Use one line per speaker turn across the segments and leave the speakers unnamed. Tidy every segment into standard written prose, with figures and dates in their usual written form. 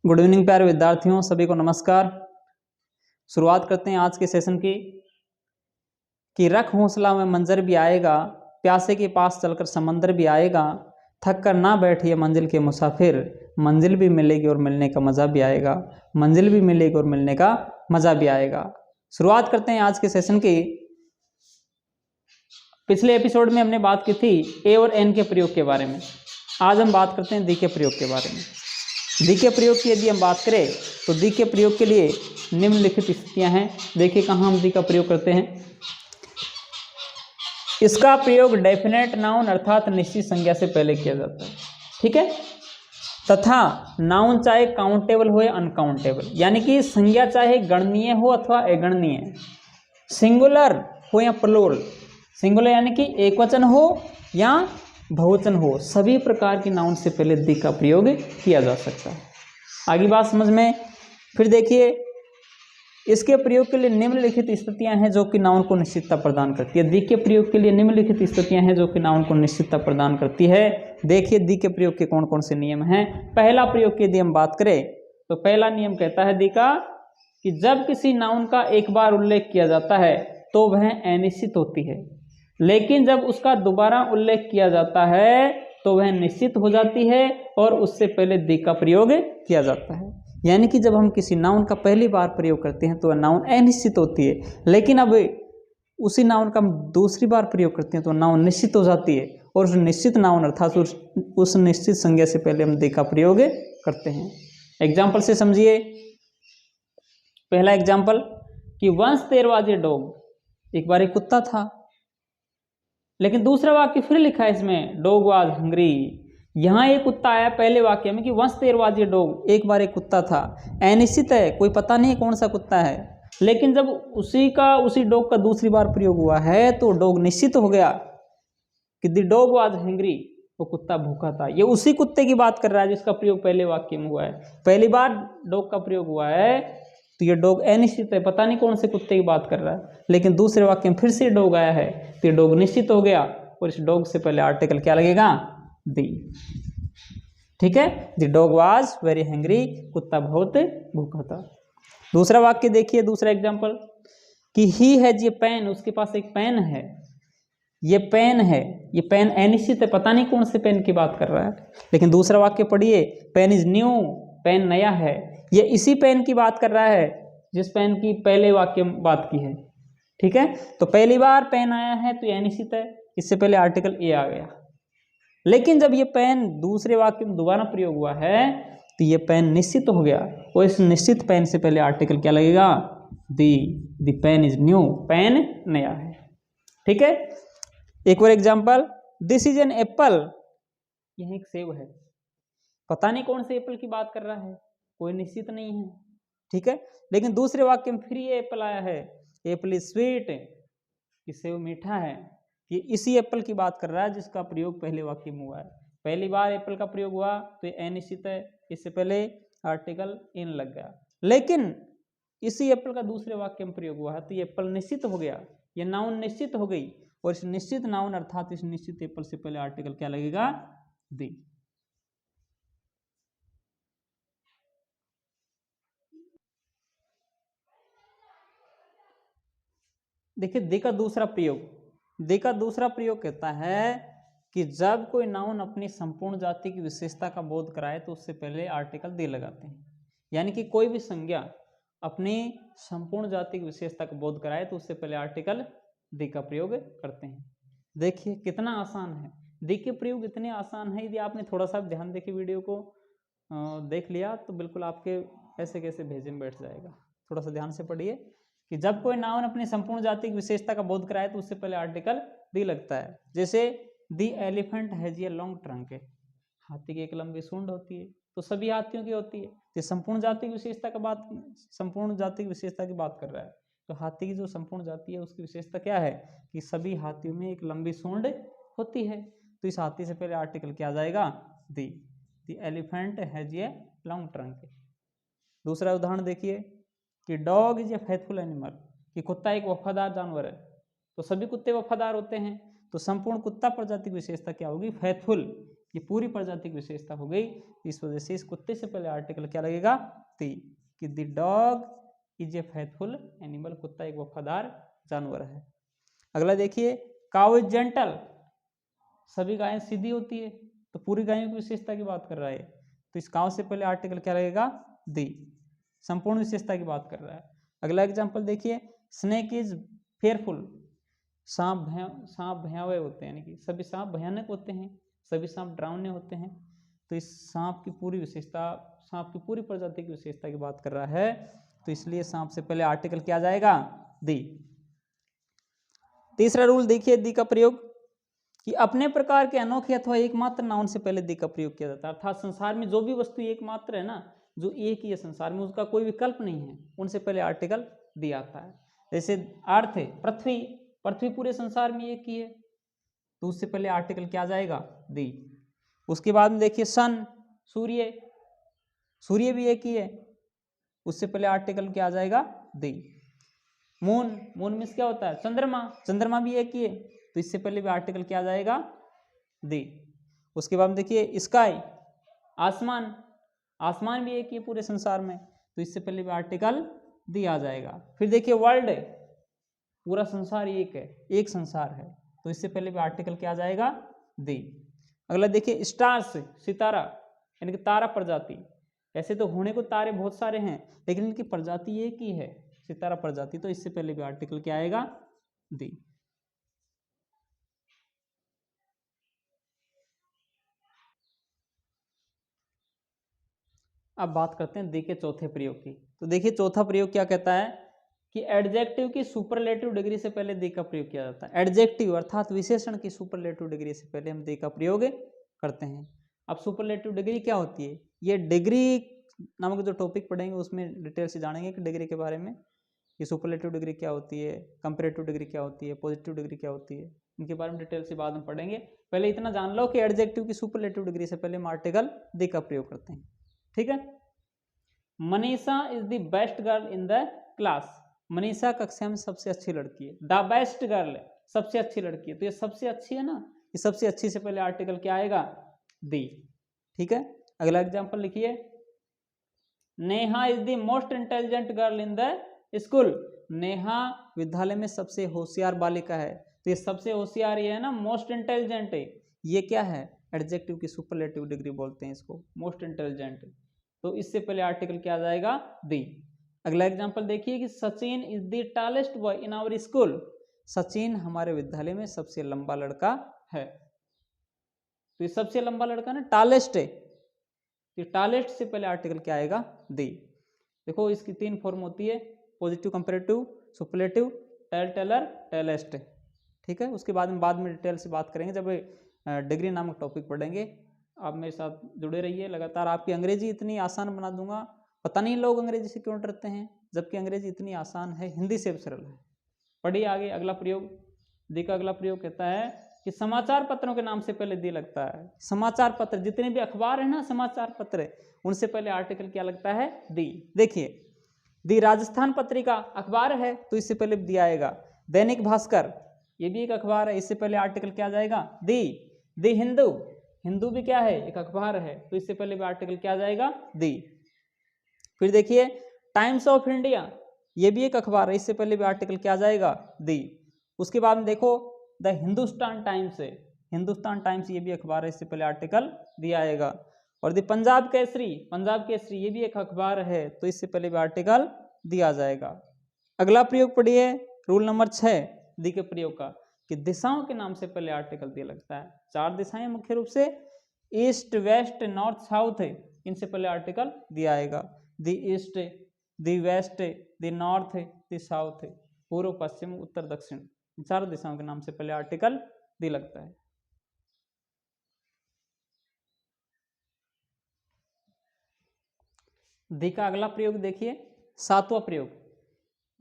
Good evening प्यारे विद्यार्थियों, सभी को नमस्कार। शुरुआत करते हैं आज के सेशन की। कि रख हौसला में मंजर भी आएगा, प्यासे के पास चलकर समंदर भी आएगा, थक कर ना बैठिए मंजिल के मुसाफिर, मंजिल भी मिलेगी और मिलने का मज़ा भी आएगा, मंजिल भी मिलेगी और मिलने का मज़ा भी आएगा। शुरुआत करते हैं आज के सेशन की। पिछले एपिसोड में हमने बात की थी ए और एन के प्रयोग के बारे में। आज हम बात करते हैं दी के प्रयोग के बारे में। दी के प्रयोग की यदि हम बात करें तो दी के प्रयोग के लिए निम्नलिखित स्थितियां हैं। देखिए कहाँ हम दी का प्रयोग करते हैं। इसका प्रयोग डेफिनेट नाउन अर्थात निश्चित संज्ञा से पहले किया जाता है, ठीक है। तथा नाउन चाहे काउंटेबल हो या अनकाउंटेबल, यानी कि संज्ञा चाहे गणनीय हो अथवा अगणनीय, सिंगुलर हो या प्लूरल, सिंगुलर यानी कि एक वचन हो या बहुवचन हो, सभी प्रकार की नाउन से पहले दी का प्रयोग किया जा सकता है। आगे बात समझ में। फिर देखिए इसके प्रयोग के लिए निम्नलिखित स्थितियां हैं जो कि नाउन को निश्चितता प्रदान करती है। दी के प्रयोग के लिए निम्नलिखित स्थितियां हैं जो कि नाउन को निश्चितता प्रदान करती है। देखिए दी के प्रयोग के कौन कौन से नियम हैं। पहला प्रयोग की यदि हम बात करें तो पहला नियम कहता है दी का कि जब किसी नाउन का एक बार उल्लेख किया जाता है तो वह अनिश्चित होती है, लेकिन जब उसका दोबारा उल्लेख किया जाता है तो वह निश्चित हो जाती है और उससे पहले दी का प्रयोग किया जाता है। यानी कि जब हम किसी नाउन का पहली बार प्रयोग करते हैं तो वह नाउन अनिश्चित होती है, लेकिन अब उसी नाउन का हम दूसरी बार प्रयोग करते हैं तो नाउन निश्चित हो जाती है और उस निश्चित नाउन अर्थात उस निश्चित संज्ञा से पहले हम दी का प्रयोग करते हैं। एग्जाम्पल से समझिए। पहला एग्जाम्पल कि once there was a dog, एक बार एक कुत्ता था, लेकिन दूसरा वाक्य फिर लिखा है इसमें डॉग वाज हंग्री। यहाँ एक कुत्ता आया पहले वाक्य में कि once there was a dog, एक बार एक कुत्ता था, अनिश्चित है, कोई पता नहीं कौन सा कुत्ता है, लेकिन जब उसी डॉग का दूसरी बार प्रयोग हुआ है तो डॉग निश्चित हो गया कि द डॉग वाज हंग्री, वो कुत्ता भूखा था। ये उसी कुत्ते की बात कर रहा है जिसका प्रयोग पहले वाक्य में हुआ है। पहली बार डॉग का प्रयोग हुआ है तो ये डॉग अनिश्चित है, पता नहीं कौन से कुत्ते की बात कर रहा है, लेकिन दूसरे वाक्य में फिर से डॉग आया है तो ये डॉग निश्चित हो गया और इस डॉग से पहले आर्टिकल क्या लगेगा? दी, ठीक है। The dog was very hungry, कुत्ता बहुत भूखा था। दूसरा वाक्य देखिए, दूसरा एग्जांपल कि ही हैज ये पेन, उसके पास एक पेन है, ये पेन है, ये पेन अनिश्चित है, पता नहीं कौन से पेन की बात कर रहा है, लेकिन दूसरा वाक्य पढ़िए पेन इज न्यू, पेन नया है, ये इसी पेन की बात कर रहा है जिस पेन की पहले वाक्य में बात की है, ठीक है। तो पहली बार पेन आया है तो ये अनिश्चित है, इससे पहले आर्टिकल ए आ गया, लेकिन जब ये पेन दूसरे वाक्य में दोबारा प्रयोग हुआ है तो ये पेन निश्चित हो गया और इस निश्चित पेन से पहले आर्टिकल क्या लगेगा? दी पेन इज न्यू, पेन नया है, ठीक है। एक और example, this is an apple, यह एक सेब है, पता नहीं कौन से एप्पल की बात कर रहा है, कोई निश्चित नहीं है, ठीक है, लेकिन दूसरे वाक्य में फिर ये एप्पल आया है, एप्पल इज स्वीट, ये सेब मीठा है, ये इसी एप्पल की बात कर रहा है जिसका प्रयोग पहले वाक्य में हुआ है। पहली बार एप्पल का प्रयोग हुआ तो ये अनिश्चित है, इससे पहले आर्टिकल इन लग गया, लेकिन इसी एप्पल का दूसरे वाक्य में प्रयोग हुआ है तो ये एप्पल निश्चित हो गया, ये नाउन निश्चित हो गई और इस निश्चित नाउन अर्थात इस निश्चित एप्पल से पहले आर्टिकल क्या लगेगा? दी। देखिए दी का दूसरा प्रयोग, दी का दूसरा प्रयोग कहता है कि जब कोई नाउन अपनी संपूर्ण जाति की विशेषता का बोध कराए तो उससे पहले आर्टिकल दी लगाते हैं। यानी कि कोई भी संज्ञा अपनी संपूर्ण जाति की विशेषता का बोध कराए तो उससे पहले आर्टिकल दी का प्रयोग करते हैं। देखिए कितना आसान है, दी के प्रयोग इतने आसान है, यदि आपने थोड़ा सा ध्यान देके वीडियो को देख लिया तो बिल्कुल आपके ऐसे कैसे भेजे में बैठ जाएगा। थोड़ा सा ध्यान से पढ़िए कि जब कोई नाउन अपनी संपूर्ण जाति की विशेषता का बोध कराए तो उससे पहले आर्टिकल दी लगता है। जैसे दी elephant has a long trunk, हाथी की एक लंबी सूंड होती है, तो सभी हाथियों की होती है, तो संपूर्ण जाति की विशेषता का बात, संपूर्ण जाति की विशेषता की बात कर रहा है। तो हाथी की जो संपूर्ण जाति है उसकी विशेषता क्या है कि सभी हाथियों में एक लंबी सूंड होती है, तो इस हाथी से पहले आर्टिकल क्या आ जाएगा? दी elephant has a long trunk. दूसरा उदाहरण देखिए कि dog is a faithful animal, कि कुत्ता एक वफादार जानवर है, तो सभी कुत्ते वफादार होते हैं, तो संपूर्ण कुत्ता प्रजाति की विशेषता क्या होगी? फेथफुल, ये पूरी प्रजाति की विशेषता हो गई। इस वजह से इस कुत्ते से पहले आर्टिकल क्या लगेगा, दी, कि the dog is a faithful animal, कुत्ता एक वफादार जानवर है। अगला देखिए, काउ इज जेंटल, सभी गायें सीधी होती है, तो पूरी गायों की विशेषता की बात कर रहा है, तो इस काउ से पहले आर्टिकल क्या लगेगा, दी, संपूर्ण विशेषता की बात कर रहा है। अगला एग्जाम्पल देखिए, स्नेक इज फेयरफुल, सांप भयावह होते हैं, यानी कि सभी सांप भयानक होते हैं, सभी सांप डरावने होते हैं, तो इस सांप की पूरी विशेषता, सांप की पूरी प्रजाति की विशेषता की बात कर रहा है, तो इसलिए सांप से पहले आर्टिकल क्या जाएगा, दी। तीसरा रूल देखिए दी का प्रयोग, कि अपने प्रकार के अनोखे अथवा एकमात्र नाउन से पहले दी का प्रयोग किया जाता है। अर्थात संसार में जो भी वस्तु एकमात्र है ना, जो एक ही है संसार में, उसका कोई विकल्प नहीं है, उनसे पहले आर्टिकल दी आता है। जैसे अर्थ है, पृथ्वी, पृथ्वी पूरे संसार में एक ही है, तो उससे पहले आर्टिकल क्या जाएगा, दी। उसके बाद में देखिए सन, सूर्य, सूर्य भी एक ही है, उससे पहले आर्टिकल क्या आ जाएगा, दी। मून, मून मीन्स क्या होता है, चंद्रमा, चंद्रमा भी एक ही है, तो इससे पहले भी आर्टिकल क्या आ जाएगा, दी। उसके बाद देखिए स्काई, आसमान, आसमान भी एक ही है पूरे संसार में, तो इससे पहले भी आर्टिकल दी आ जाएगा। फिर देखिए वर्ल्ड, पूरा संसार एक है, एक संसार है, तो इससे पहले भी आर्टिकल क्या आ जाएगा, दी। अगला देखिए स्टार्स, सितारा, यानी कि तारा प्रजाति, ऐसे तो होने को तारे बहुत सारे हैं, लेकिन इनकी प्रजाति एक ही है, सितारा प्रजाति, तो इससे पहले भी आर्टिकल क्या आएगा, दी। अब बात करते हैं दी के चौथे प्रयोग की। तो देखिए चौथा प्रयोग क्या कहता है, कि एडजेक्टिव की सुपरलेटिव डिग्री से पहले दी का प्रयोग किया जाता है। एडजेक्टिव अर्थात विशेषण की सुपरलेटिव डिग्री से पहले हम दी का प्रयोग करते हैं। अब सुपरलेटिव डिग्री क्या होती है, ये डिग्री नामक जो टॉपिक पढ़ेंगे उसमें डिटेल से जानेंगे कि डिग्री के बारे में, कि सुपरलेटिव डिग्री क्या होती है, कंपैरेटिव डिग्री क्या होती है, पॉजिटिव डिग्री क्या होती है, इनके बारे में डिटेल से बाद में पढ़ेंगे। पहले इतना जान लो कि एडजेक्टिव की सुपरलेटिव डिग्री से पहले हम आर्टिकल दी का प्रयोग करते हैं, ठीक है। Manisha is the best girl in the class, Manisha कक्षा में सबसे अच्छी लड़की है। द बेस्ट गर्ल, सबसे अच्छी लड़की है, तो ये सबसे अच्छी है ना, ये सबसे अच्छी से पहले आर्टिकल क्या आएगा, दी, ठीक है। अगला एग्जांपल लिखिए, Neha is the most intelligent girl in the school, Neha विद्यालय में सबसे होशियार बालिका है, तो ये सबसे होशियार ये है ना, मोस्ट इंटेलिजेंट है, ये क्या है, एडजेक्टिव की सुपरलेटिव डिग्री बोलते हैं इसको, मोस्ट इंटेलिजेंट, तो इससे पहले आर्टिकल क्या आ जाएगा, दी। अगला एग्जांपल देखिए कि Sachin is the tallest boy in our school, Sachin हमारे विद्यालय में सबसे लंबा लड़का है, तो ये सबसे लंबा लड़का ना टॉलेस्ट है, तो टॉलेस्ट से पहले आर्टिकल क्या आएगा, दी। देखो इसकी तीन फॉर्म होती है, positive, comparative, superlative, tall taller, tallest, ठीक है। उसके बाद में डिटेल से बात करेंगे जब डिग्री नामक टॉपिक पढ़ेंगे। आप मेरे साथ जुड़े रहिए, लगातार आपकी अंग्रेजी इतनी आसान बना दूंगा, पता नहीं लोग अंग्रेजी से क्यों डरते हैं, जबकि अंग्रेजी इतनी आसान है, हिंदी से भी सरल है। पढ़िए आगे अगला प्रयोग, दी का अगला प्रयोग कहता है कि समाचार पत्रों के नाम से पहले दी लगता है। समाचार पत्र, जितने भी अखबार है ना, समाचार पत्र, उनसे पहले आर्टिकल क्या लगता है, दी। देखिए दी राजस्थान पत्रिका अखबार है, तो इससे पहले दी आएगा। दैनिक भास्कर, ये भी एक अखबार है, इससे पहले आर्टिकल क्या जाएगा, दी। दी हिंदू, हिंदू भी क्या है, एक अखबार है, तो इससे पहले भी आर्टिकल क्या जाएगा, दी। फिर देखिए टाइम्स ऑफ इंडिया, ये भी एक अखबार है, इससे पहले भी आर्टिकल क्या जाएगा, दी। उसके बाद में देखो द हिंदुस्तान टाइम्स है, हिंदुस्तान टाइम्स ये भी अखबार है, इससे पहले आर्टिकल दिया आएगा। और द पंजाब केसरी, पंजाब केसरी ये भी एक अखबार है, तो इससे पहले भी आर्टिकल दिया जाएगा। अगला प्रयोग पढ़िए, रूल नंबर 6 दी के प्रयोग का, कि दिशाओं के नाम से पहले आर्टिकल दिया लगता है। 4 दिशाएं मुख्य रूप से, ईस्ट, वेस्ट, नॉर्थ, साउथ है, इनसे पहले आर्टिकल दिया आएगा। The east, the west, the north, the south, पूर्व, पश्चिम, उत्तर, दक्षिण, इन 4 दिशाओं के नाम से पहले आर्टिकल दी लगता है। दी का अगला प्रयोग देखिए, 7वां प्रयोग।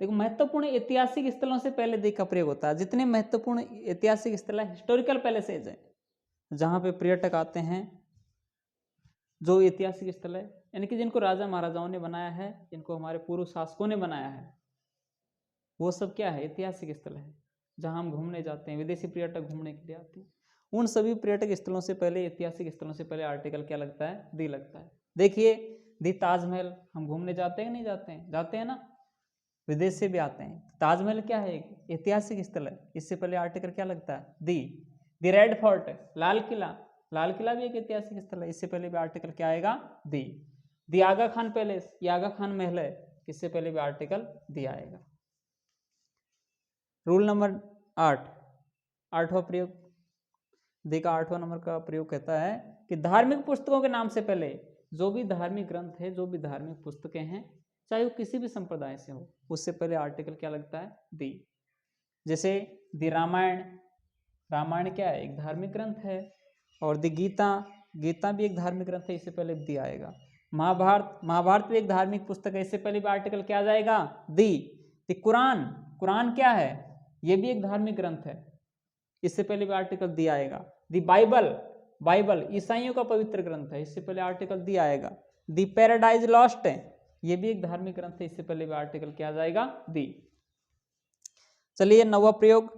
देखो महत्वपूर्ण ऐतिहासिक स्थलों से पहले दी का प्रयोग होता है। जितने महत्वपूर्ण ऐतिहासिक स्थल है, हिस्टोरिकल पैलेसेज है, जहां पे पर्यटक आते हैं, जो ऐतिहासिक स्थल है, यानी कि जिनको राजा महाराजाओं ने बनाया है, जिनको हमारे पूर्व शासकों ने बनाया है, वो सब क्या है, ऐतिहासिक स्थल है, जहां हम घूमने जाते हैं, विदेशी पर्यटक घूमने के लिए आते हैं। उन सभी पर्यटक स्थलों से पहले, ऐतिहासिक स्थलों से पहले आर्टिकल क्या लगता है? दी लगता है। देखिए दी ताजमहल, हम घूमने जाते हैं कि नहीं जाते हैं? जाते हैं ना, विदेश से भी आते हैं। ताजमहल क्या है? एक ऐतिहासिक स्थल है, इससे पहले आर्टिकल क्या लगता है? दी। दी रेड फोर्ट, लाल किला, लाल किला भी एक ऐतिहासिक स्थल है, इससे पहले भी आर्टिकल क्या आएगा? दी। दी आगा खान पैलेस, ये आगा खान महल है, इससे पहले भी आर्टिकल दी आएगा। रूल नंबर 8, 8वां प्रयोग, दी का 8वां नंबर का प्रयोग कहता है कि धार्मिक पुस्तकों के नाम से पहले, जो भी धार्मिक ग्रंथ है, जो भी धार्मिक पुस्तकें हैं, चाहे वो किसी भी संप्रदाय से हो, उससे पहले आर्टिकल क्या लगता है? दी। जैसे दी रामायण, रामायण क्या है? एक धार्मिक ग्रंथ है। और दी गीता, गीता भी एक धार्मिक ग्रंथ है, इससे पहले दी आएगा। महाभारत, महाभारत भी एक धार्मिक पुस्तक है, इससे पहले भी आर्टिकल क्या आ जाएगा? दी। दी कुरान, कुरान क्या है? ये भी एक धार्मिक ग्रंथ है, इससे पहले भी आर्टिकल दी आएगा। दी बाइबल, बाइबल ईसाइयों का पवित्र ग्रंथ है, इससे पहले आर्टिकल दी आएगा। दी पैराडाइज लॉस्ट है, ये भी एक धार्मिक ग्रंथ है, इससे पहले भी आर्टिकल क्या आ जाएगा? दी। चलिए 9वां प्रयोग,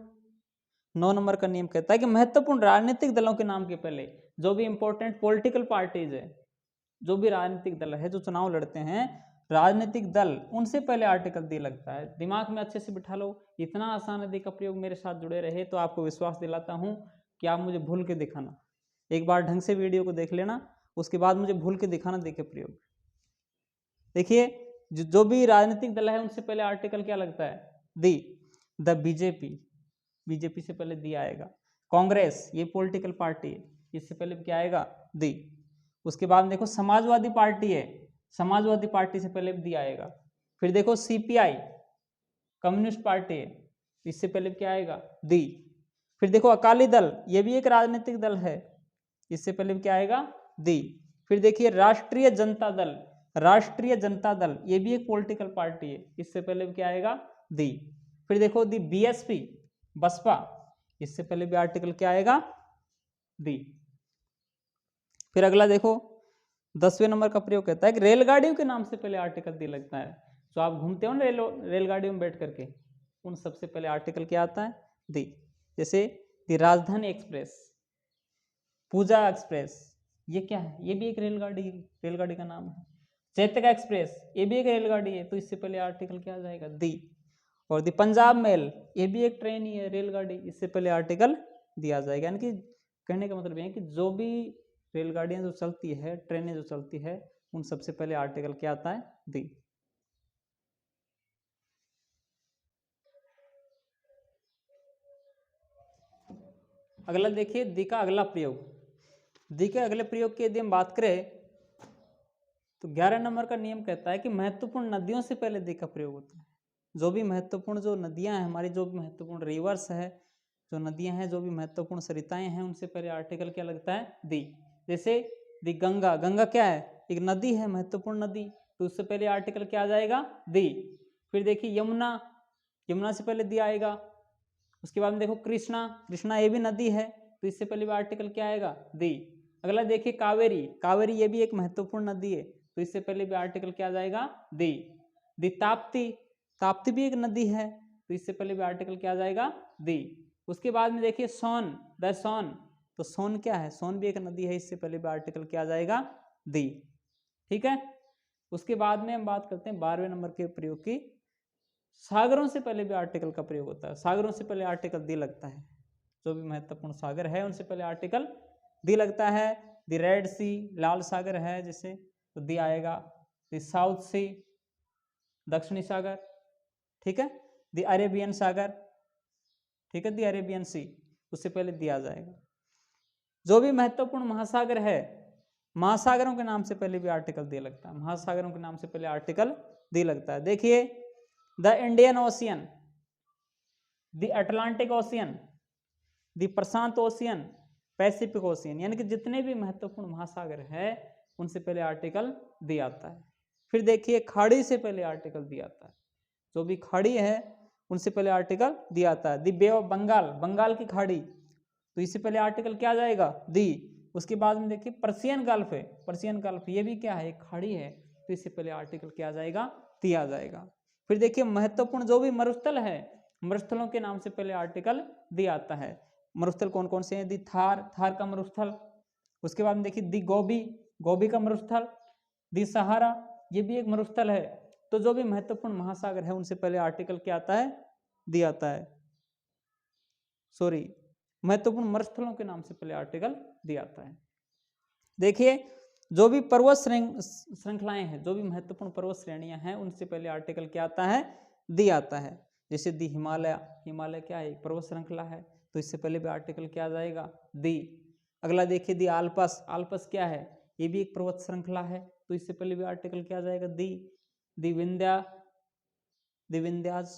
9 नंबर का नियम कहता है कि महत्वपूर्ण राजनीतिक दलों के नाम के पहले, जो भी इंपॉर्टेंट पॉलिटिकल पार्टीज है, जो भी राजनीतिक दल है जो चुनाव लड़ते हैं, राजनीतिक दल, उनसे पहले आर्टिकल दी लगता है। दिमाग में अच्छे से बिठा लो, इतना आसान है दी का प्रयोग। मेरे साथ जुड़े रहे तो आपको विश्वास दिलाता हूं कि आप मुझे भूल के दिखाना, एक बार ढंग से वीडियो को देख लेना, उसके बाद मुझे भूल के दिखाना दी के प्रयोग। देखिए जो भी राजनीतिक दल है उनसे पहले आर्टिकल क्या लगता है? दी। द बीजेपी, बीजेपी से पहले दी आएगा। कांग्रेस, ये पॉलिटिकल पार्टी है, इससे पहले क्या आएगा? दी। उसके बाद देखो समाजवादी पार्टी है, समाजवादी पार्टी से पहले दी आएगा। फिर देखो सीपीआई, कम्युनिस्ट पार्टी है, इससे पहले क्या आएगा? दी। फिर देखो अकाली दल, ये भी एक राजनीतिक दल है, इससे पहले क्या आएगा? दी। फिर देखिए राष्ट्रीय जनता दल, राष्ट्रीय जनता दल, ये भी एक पॉलिटिकल पार्टी है, इससे पहले क्या आएगा? दी। फिर देखो दी बीएसपी, बसपा, इससे पहले भी आर्टिकल क्या आएगा? दी। फिर अगला देखो 10वें नंबर का प्रयोग कहता है कि रेलगाड़ियों के नाम से पहले आर्टिकल दी लगता है। जो आप घूमते हो ना रेलगाड़ियों में बैठ करके, उन सबसे पहले आर्टिकल क्या आता है? दी। जैसे दी राजधानी एक्सप्रेस, पूजा एक्सप्रेस, ये क्या है? ये भी एक रेलगाड़ी का नाम है। चैतक एक्सप्रेस, ये भी एक रेलगाड़ी है, तो इससे पहले आर्टिकल क्या आ जाएगा? दी। और दी पंजाब मेल, ये भी एक ट्रेन ही है, रेलगाड़ी, इससे पहले आर्टिकल दिया जाएगा। यानी कि कहने का मतलब ये है कि जो भी रेलगाड़ियां जो चलती है, ट्रेनें जो चलती है, उन सबसे पहले आर्टिकल क्या आता है? दी। अगला देखिए दी का अगला प्रयोग, दी के अगले प्रयोग की यदि हम बात करें तो 11 नंबर का नियम कहता है कि महत्वपूर्ण नदियों से पहले दी का प्रयोग होता है। जो भी महत्वपूर्ण जो नदियां हैं हमारी, जो भी महत्वपूर्ण रिवर्स है, जो नदियां हैं, जो भी महत्वपूर्ण सरिताएं हैं, उनसे पहले आर्टिकल क्या लगता है? दी। जैसे दी गंगा, गंगा क्या है? एक नदी है, महत्वपूर्ण नदी, तो उससे पहले आर्टिकल क्या आ जाएगा? दी। फिर देखिए यमुना, यमुना से पहले दी आएगा। उसके बाद में देखो कृष्णा, कृष्णा ये भी नदी है, तो इससे पहले भी आर्टिकल क्या आएगा? दी। अगला देखिए कावेरी, कावेरी ये भी एक महत्वपूर्ण नदी है, तो इससे पहले भी आर्टिकल क्या आ जाएगा? दी। दी ताप्ती, ताप्ती भी एक नदी है, तो इससे पहले भी आर्टिकल क्या आ जाएगा? दी। उसके बाद में देखिए सोन, द सोन, तो सोन क्या है? सोन भी एक नदी है, इससे पहले भी आर्टिकल क्या आ जाएगा? दी। ठीक है। उसके बाद में हम बात करते हैं 12वें नंबर के प्रयोग की। सागरों से पहले भी आर्टिकल का प्रयोग होता है, सागरों से पहले आर्टिकल दी लगता है। जो भी महत्वपूर्ण सागर है उनसे पहले आर्टिकल दी लगता है। द रेड सी, लाल सागर है जैसे, तो दी आएगा। द साउथ सी, दक्षिणी सागर, ठीक है। द अरेबियन सागर, ठीक है, द अरेबियन सी, उससे पहले दिया जाएगा। जो भी महत्वपूर्ण महासागर है, महासागरों के नाम से पहले भी आर्टिकल दी लगता है, महासागरों के नाम से पहले आर्टिकल दी लगता है। देखिए the Indian ocean, the Atlantic ocean, the Prashant ocean, Pacific ocean, यानी कि जितने भी महत्वपूर्ण महासागर है उनसे पहले आर्टिकल दी आता है। फिर देखिए खाड़ी से पहले आर्टिकल दिया आता है, जो भी खाड़ी है उनसे पहले आर्टिकल दिया आता है। दी बे ऑफ बंगाल, बंगाल की खाड़ी, तो इससे पहले आर्टिकल क्या आ जाएगा? दी। उसके बाद में देखिए पर्शियन गल्फ है, पर्शियन गल्फ ये भी क्या है? एक खाड़ी है, तो इससे पहले आर्टिकल क्या आ जाएगा? दिया जाएगा। फिर देखिए महत्वपूर्ण जो भी मरुस्थल है, मरुस्थलों के नाम से पहले आर्टिकल दिया आता है। मरुस्थल कौन कौन से हैं? दी थार, थार का मरुस्थल। उसके बाद में देखिए दी गोबी, गोबी का मरुस्थल। दी सहारा, ये भी एक मरुस्थल है। तो जो भी महत्वपूर्ण महासागर है उनसे पहले आर्टिकल क्या आता है? दी आता है। सॉरी, महत्वपूर्ण मरुस्थलों के नाम से पहले आर्टिकल दी आता है। देखिए जो भी पर्वत श्रृंखलाएं हैं, जो भी महत्वपूर्ण पर्वत श्रेणियां हैं, उनसे पहले आर्टिकल क्या आता है? दी आता है। जैसे दी हिमालय, हिमालय क्या है? पर्वत श्रृंखला है, तो इससे पहले भी आर्टिकल क्या आ जाएगा? दी। अगला देखिए दी आल्पस, आल्पस क्या है? ये भी एक पर्वत श्रृंखला है, तो इससे पहले भी आर्टिकल क्या आ जाएगा? दी। दी विंध्या, दी विंध्याज,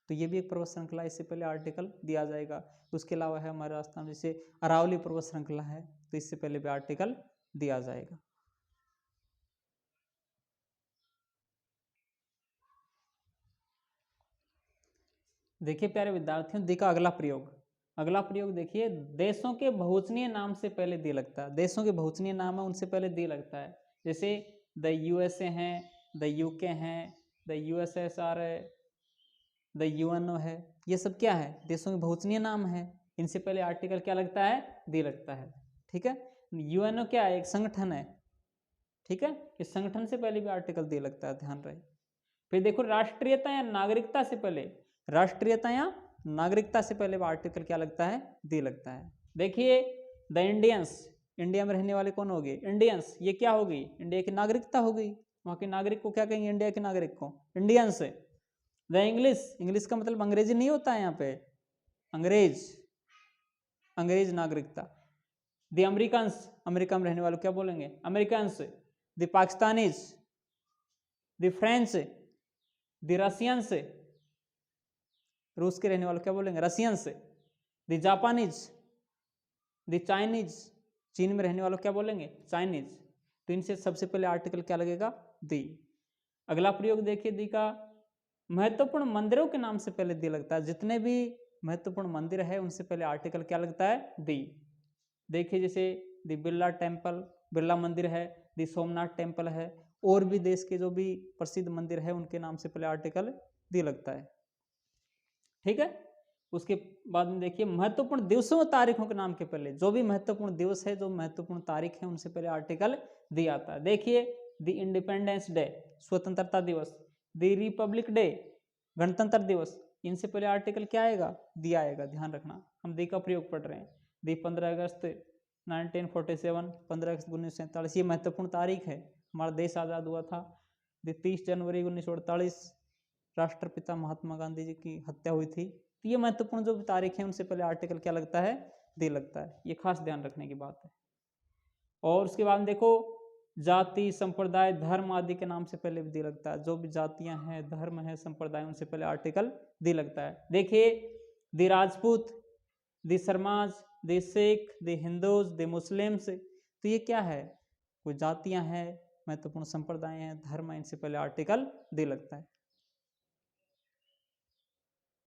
तो ये भी एक पर्वत श्रृंखला, इससे पहले आर्टिकल दिया जाएगा। उसके अलावा है हमारे राजस्थान में जैसे अरावली पर्वत श्रृंखला है, तो इससे पहले भी आर्टिकल दिया जाएगा। देखिए प्यारे विद्यार्थियों, दी का अगला प्रयोग, अगला प्रयोग देखिए, देशों के बहुवचनीय नाम से पहले दी लगता है। देशों के बहुवचनीय नाम है उनसे पहले दी लगता है। जैसे द यूएसए है, द यूके है, द यूएसएसआर है, द यूएनओ है। ये सब क्या है? देशों के बहुवचनीय नाम है। इनसे पहले आर्टिकल क्या लगता है? दी लगता है। ठीक है, यूएनओ क्या है? एक संगठन है। ठीक है, इस संगठन से पहले भी आर्टिकल दी लगता है, ध्यान रहे। फिर देखो राष्ट्रीयता या नागरिकता से पहले, राष्ट्रीयता या नागरिकता से पहले आर्टिकल क्या लगता है? दी लगता है। देखिए द इंडियंस, इंडिया में रहने वाले कौन हो गए? इंडियंस। ये क्या होगी? इंडिया की नागरिकता हो गई। वहां के नागरिक को क्या कहेंगे? इंडिया के नागरिक को इंडियंस। द इंग्लिश, इंग्लिश का मतलब अंग्रेजी नहीं होता है यहाँ पे, अंग्रेज, अंग्रेज नागरिकता। द अमेरिकन्स, अमेरिका में रहने वालों क्या बोलेंगे? Americans. The Pakistanis, the French, the Russians, रूस के रहने वालों क्या बोलेंगे? Russians. The Japanese, the Chinese, चीन में रहने वालों क्या बोलेंगे? चाइनीज। तो इनसे सबसे पहले आर्टिकल क्या लगेगा? दी। अगला प्रयोग देखिए दी का, महत्वपूर्ण मंदिरों के नाम से पहले दी लगता है। जितने भी महत्वपूर्ण मंदिर है उनसे पहले आर्टिकल क्या लगता है? दी। देखिए जैसे दी बिरला टेम्पल, बिरला मंदिर है, दी सोमनाथ टेम्पल है, और भी देश के जो भी प्रसिद्ध मंदिर है उनके नाम से पहले आर्टिकल दी लगता है। ठीक है, उसके बाद में देखिए महत्वपूर्ण दिवसों और तारीखों के नाम के पहले, जो भी महत्वपूर्ण दिवस है, जो महत्वपूर्ण तारीख है, उनसे पहले आर्टिकल दी आता है। देखिए द इंडिपेंडेंस डे, स्वतंत्रता दिवस, द रिपब्लिक डे, गणतंत्र दिवस, इनसे पहले आर्टिकल क्या आएगा? दी आएगा। ध्यान रखना, हम दी का प्रयोग पढ़ रहे हैं। दी 15 अगस्त 1947, 15 अगस्त 1947, ये महत्वपूर्ण तारीख है, हमारा देश आज़ाद हुआ था। दी 30 जनवरी 1948, राष्ट्रपिता महात्मा गांधी जी की हत्या हुई थी। तो ये महत्वपूर्ण जो तारीख है उनसे पहले आर्टिकल क्या लगता है? दी लगता है। ये खास ध्यान रखने की बात है। और उसके बाद देखो जाति, संप्रदाय, धर्म आदि के नाम से पहले भी दी लगता है। जो भी जातियां हैं, धर्म है, संप्रदाय, उनसे पहले आर्टिकल दी लगता है। देखिए दी राजपूत, दी सरमाज, दी सिख, दी हिंदूज, दी मुस्लिम्स, तो ये क्या है? कोई जातियां हैं, महत्वपूर्ण संप्रदाय हैं, धर्म है, इनसे पहले आर्टिकल दी लगता है।